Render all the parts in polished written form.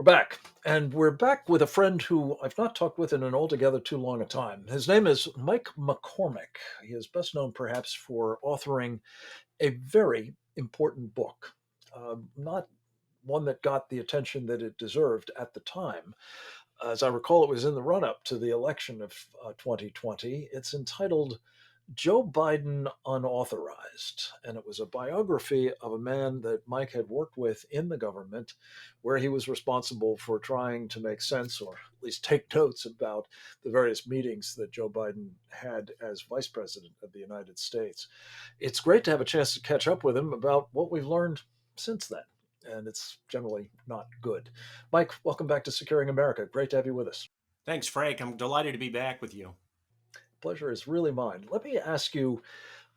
Back, and we're back with a friend who I've not talked with in an altogether too long a time. His name is Mike McCormick. He is best known perhaps for authoring a very important book, not one that got the attention that it deserved at the time. As I recall, it was in the run up to the election of 2020. It's entitled Joe Biden Unauthorized. And it was a biography of a man that Mike had worked with in the government, where he was responsible for trying to make sense or at least take notes about the various meetings that Joe Biden had as vice president of the United States. It's great to have a chance to catch up with him about what we've learned since then. And it's generally not good. Mike, welcome back to Securing America. Great to have you with us. Thanks, Frank. I'm delighted to be back with you. Pleasure is really mine. Let me ask you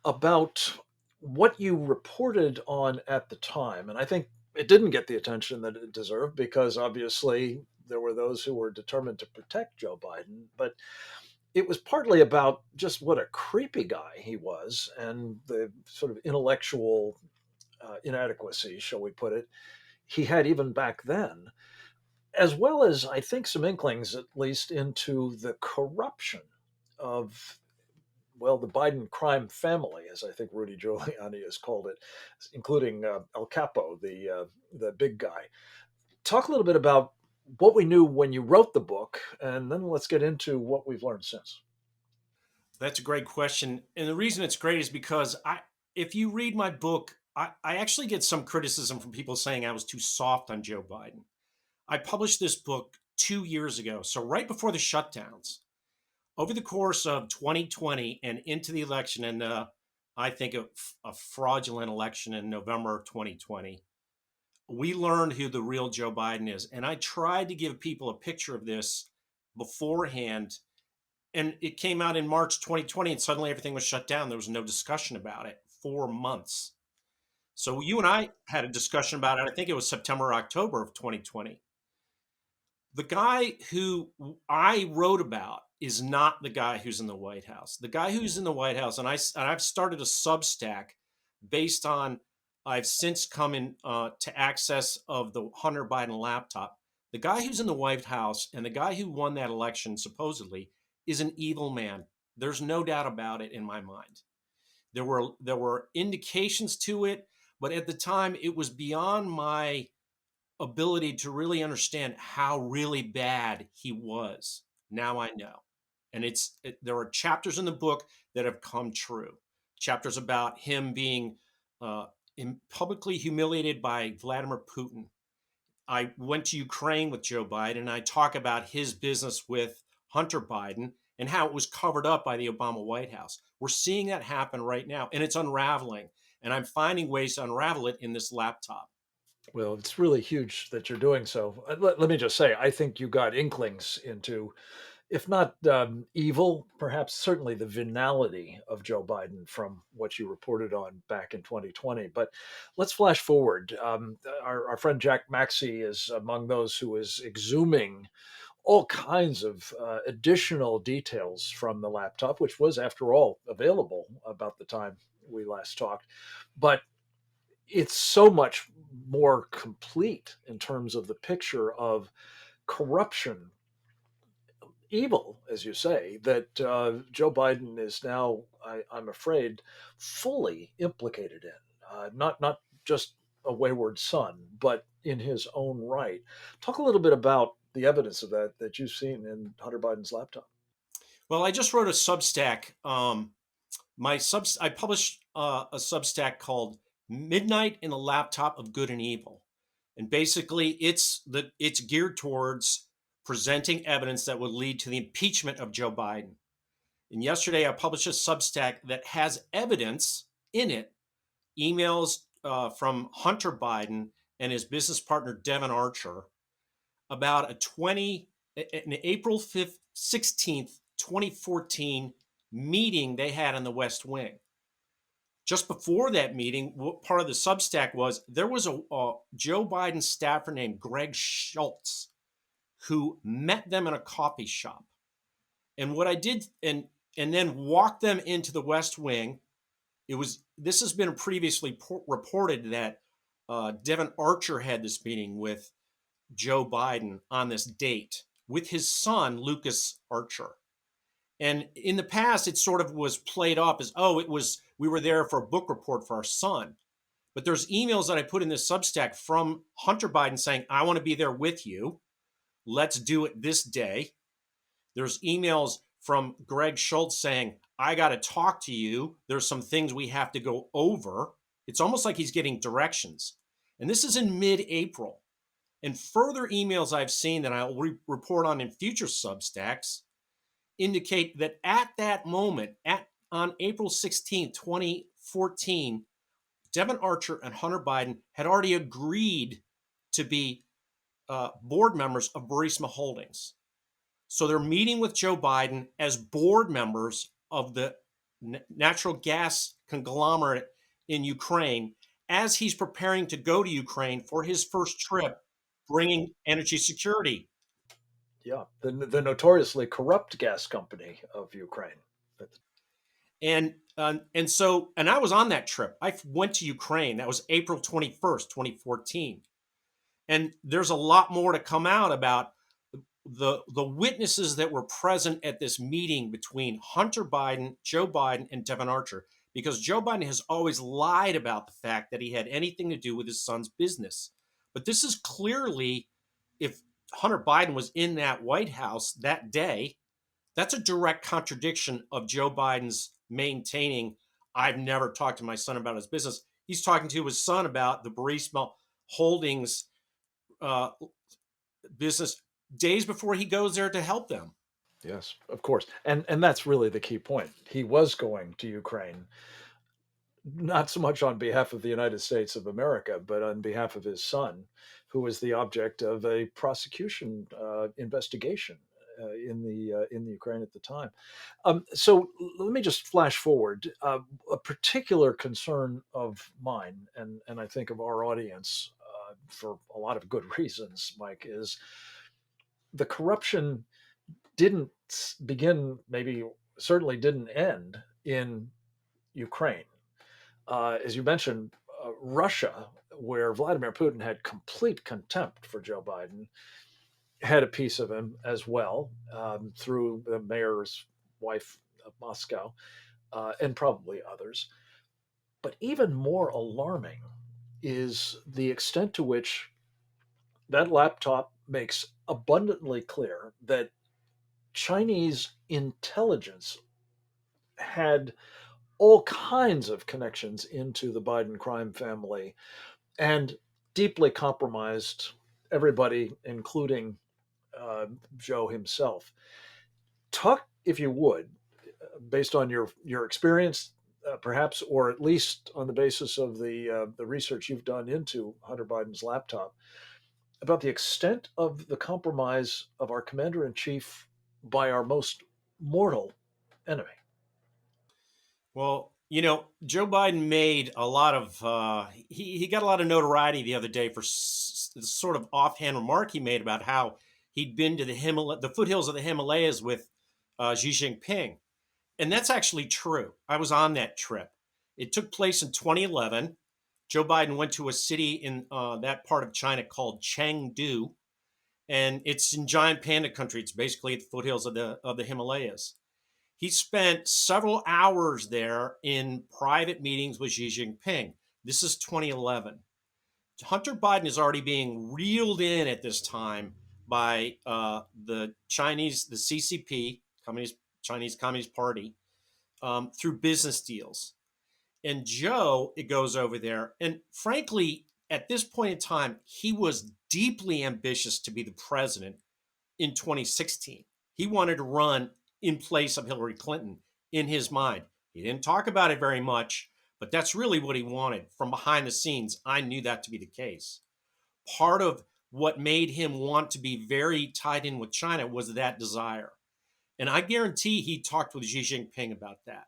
about what you reported on at the time. And I think it didn't get the attention that it deserved because obviously there were those who were determined to protect Joe Biden. But it was partly about just what a creepy guy he was and the sort of intellectual inadequacy, shall we put it, he had even back then, as well as I think some inklings, at least, into the corruption of the Biden crime family, as I think Rudy Giuliani has called it, including El Capo, the big guy. Talk a little bit about what we knew when you wrote the book, and then let's get into what we've learned since. That's a great question. And the reason it's great is because if you read my book, I actually get some criticism from people saying I was too soft on Joe Biden. I published this book 2 years ago. So right before the shutdowns, over the course of 2020 and into the election, and I think a fraudulent election in November of 2020, we learned who the real Joe Biden is. And I tried to give people a picture of this beforehand. And it came out in March 2020, and suddenly everything was shut down. There was no discussion about it for months. So you and I had a discussion about it. I think it was September, or October of 2020. The guy who I wrote about is not the guy who's in the White House. The guy who's in the White House, and I've started a Substack based on. I've since come in to access of the Hunter Biden laptop. The guy who's in the White House and the guy who won that election supposedly is an evil man. There's no doubt about it in my mind. There were indications to it, but at the time it was beyond my ability to really understand how really bad he was. Now I know. And there are chapters in the book that have come true. Chapters about him being uh, publicly humiliated by Vladimir Putin. I went to Ukraine with Joe Biden and I talk about his business with Hunter Biden and how it was covered up by the Obama White House. We're seeing that happen right now and it's unraveling. And I'm finding ways to unravel it in this laptop. Well, it's really huge that you're doing so. Let me just say, I think you got inklings into, if not evil, perhaps certainly the venality of Joe Biden from what you reported on back in 2020. But let's flash forward. Our friend Jack Maxey is among those who is exhuming all kinds of additional details from the laptop, which was, after all, available about the time we last talked. But it's so much more complete in terms of the picture of corruption, evil, as you say, that Joe Biden is now, I'm afraid, fully implicated in. Not just a wayward son, but in his own right. Talk a little bit about the evidence of that you've seen in Hunter Biden's laptop. Well, I just wrote a Substack. I published a Substack called "Midnight in the Laptop of Good and Evil," and basically, it's geared towards presenting evidence that would lead to the impeachment of Joe Biden. And yesterday, I published a Substack that has evidence in it, emails from Hunter Biden and his business partner Devin Archer about an April 16th, 2014 meeting they had in the West Wing. Just before that meeting, what part of the Substack was there was a Joe Biden staffer named Greg Schultz who met them in a coffee shop. And what I did, and then walked them into the West Wing. This has been previously reported that Devin Archer had this meeting with Joe Biden on this date with his son, Lucas Archer. And in the past, it sort of was played off as, oh, we were there for a book report for our son. But there's emails that I put in this Substack from Hunter Biden saying, I want to be there with you. Let's do it this day. There's emails from Greg Schultz saying, I got to talk to you. There's some things we have to go over. It's almost like he's getting directions. And this is in mid-April. And further emails I've seen that I'll report on in future Substacks indicate that at that moment, on April 16th, 2014, Devon Archer and Hunter Biden had already agreed to be board members of Burisma Holdings. So they're meeting with Joe Biden as board members of the natural gas conglomerate in Ukraine as he's preparing to go to Ukraine for his first trip, bringing energy security. Yeah, the notoriously corrupt gas company of Ukraine. And I was on that trip. I went to Ukraine. That was April 21st, 2014. And there's a lot more to come out about the witnesses that were present at this meeting between Hunter Biden, Joe Biden, and Devon Archer, because Joe Biden has always lied about the fact that he had anything to do with his son's business. But this is clearly, if Hunter Biden was in that White House that day, that's a direct contradiction of Joe Biden's maintaining, I've never talked to my son about his business. He's talking to his son about the Burisma Holdings uh, business days before he goes there to help them. Yes, of course. And that's really the key point. He was going to Ukraine, not so much on behalf of the United States of America, but on behalf of his son, who was the object of a prosecution investigation in the Ukraine at the time. So let me just flash forward. A particular concern of mine, and I think of our audience for a lot of good reasons, Mike, is the corruption didn't begin, maybe certainly didn't end in Ukraine. As you mentioned, Russia, where Vladimir Putin had complete contempt for Joe Biden, had a piece of him as well through the mayor's wife of Moscow and probably others. But even more alarming is the extent to which that laptop makes abundantly clear that Chinese intelligence had all kinds of connections into the Biden crime family and deeply compromised everybody, including Joe himself. Talk, if you would, based on your experience, perhaps, or at least on the basis of the research you've done into Hunter Biden's laptop, about the extent of the compromise of our commander in chief by our most mortal enemy. Well, Joe Biden made a lot of he got a lot of notoriety the other day for the sort of offhand remark he made about how he'd been to the foothills of the Himalayas with Xi Jinping, and that's actually true. I was on that trip. It took place in 2011. Joe Biden went to a city in that part of China called Chengdu, and it's in giant panda country. It's basically at the foothills of the Himalayas. He spent several hours there in private meetings with Xi Jinping. This is 2011. Hunter Biden is already being reeled in at this time by the CCP, Chinese Communist Party, through business deals. And Joe, it goes over there. And frankly, at this point in time, he was deeply ambitious to be the president in 2016. He wanted to run in place of Hillary Clinton in his mind. He didn't talk about it very much, but that's really what he wanted. From behind the scenes, I knew that to be the case. Part of what made him want to be very tied in with China was that desire. And I guarantee he talked with Xi Jinping about that.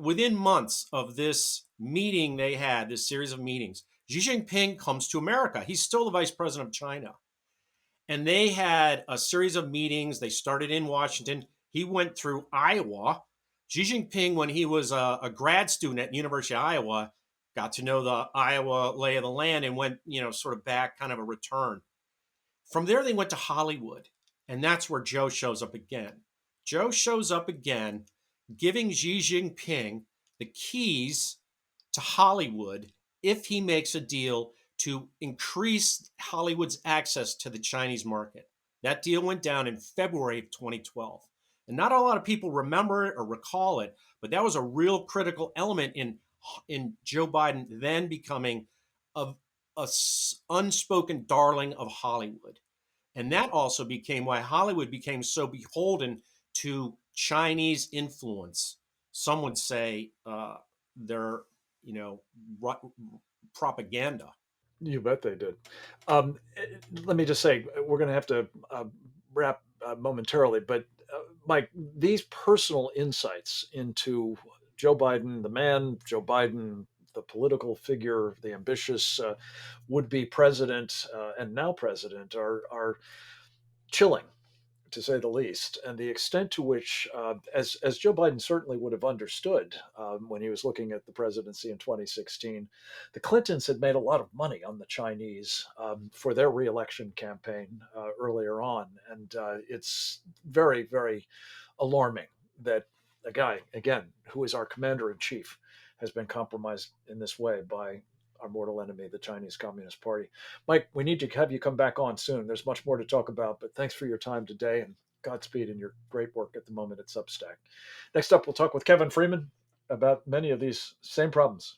Within months of this meeting they had, this series of meetings, Xi Jinping comes to America. He's still the vice president of China. And they had a series of meetings. They started in Washington. He went through Iowa. Xi Jinping, when he was a grad student at the University of Iowa, got to know the Iowa lay of the land, and went, sort of back, kind of a return. From there, they went to Hollywood, and that's where Joe shows up again. Joe shows up again, giving Xi Jinping the keys to Hollywood if he makes a deal to increase Hollywood's access to the Chinese market. That deal went down in February of 2012. And not a lot of people remember it or recall it, but that was a real critical element in Joe Biden then becoming a unspoken darling of Hollywood. And that also became why Hollywood became so beholden to Chinese influence. Some would say their, you know, propaganda. You bet they did. Let me just say, we're going to have to wrap momentarily, but Mike, these personal insights into Joe Biden, the man, Joe Biden, the political figure, the ambitious would-be president and now president, are chilling, to say the least, and the extent to which, as Joe Biden certainly would have understood when he was looking at the presidency in 2016, the Clintons had made a lot of money on the Chinese for their reelection campaign earlier on, and it's very, very alarming that a guy, again, who is our commander in chief, has been compromised in this way by our mortal enemy, the Chinese Communist Party. Mike, we need to have you come back on soon. There's much more to talk about, but thanks for your time today and Godspeed in your great work at the moment at Substack. Next up, we'll talk with Kevin Freeman about many of these same problems.